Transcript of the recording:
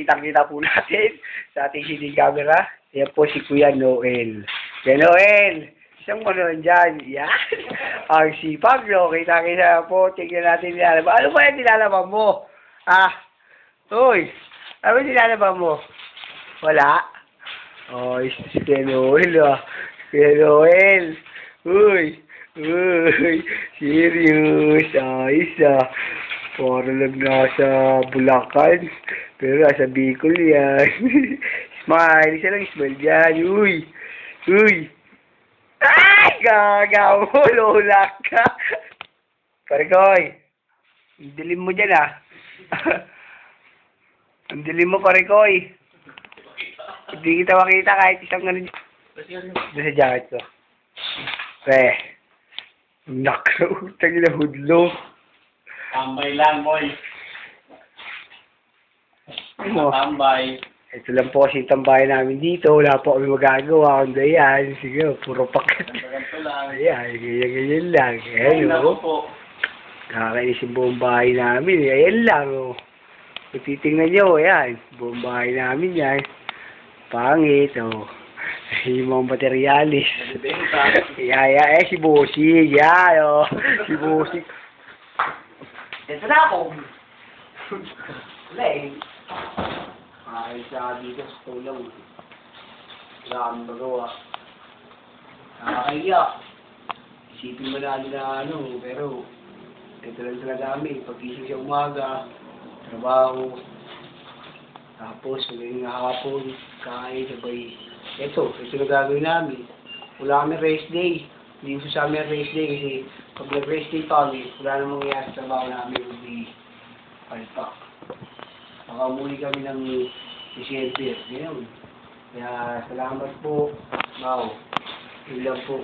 kitang-kita po natin sa ating CD camera. Yan po si Kuya Noel. Kuya Noel, isang mo naman dyan. Yan. Ang sipag, no? Kita-kita po. Tingnan natin nilalabang. Ano ba yung nilalabang mo? Uy, ano yung nilalabang mo? Wala? Oh, si Kuya Noel, Kuya Noel. Uy, serious. Ayos, para lang nasa Bulacan. Pero nasa Bicol yan. Smile. Isa lang smile dyan. Uy. Ay! Gaga mo. Lola ka. Parikoy. Ang dilim mo dyan, Ang dilim mo, Parikoy. Hindi kita makita kahit isang ganun. Doon sa jacket ko. Nakarautang na hudlo. Tambay lang, boy. Tambay. Ito lang po kasi tambayan namin dito. Wala po kami magagawa. Kung yan, sige, puro pakat. Ganito lang. Ayan, ganyan lang. Ayan, nakakainis yung buong bahay namin. Ayan lang, Kung titingnan nyo, ayan, buong bahay namin yan. Pangit, yung mga materialis. Si Bossy. Yan, si Bossy. Dito na ako. Wala Ayos na dito sa tulong. Wala kami magawa. Nakakahiya. Isipin mo na pero ito lang talaga kami. Pag-isip sa umaga, trabaho, tapos magaling nga hapon, kain, sabay. Ito na gagawin namin. Wala kami rest day. Hindi ko sa amin rest day kasi pag nag-rest day kami, wala namang mangyayari sa trabaho namin kundi palpak. Baka muli kami ng December. Ganyan. Kaya salamat po. Wow. Yun lang po.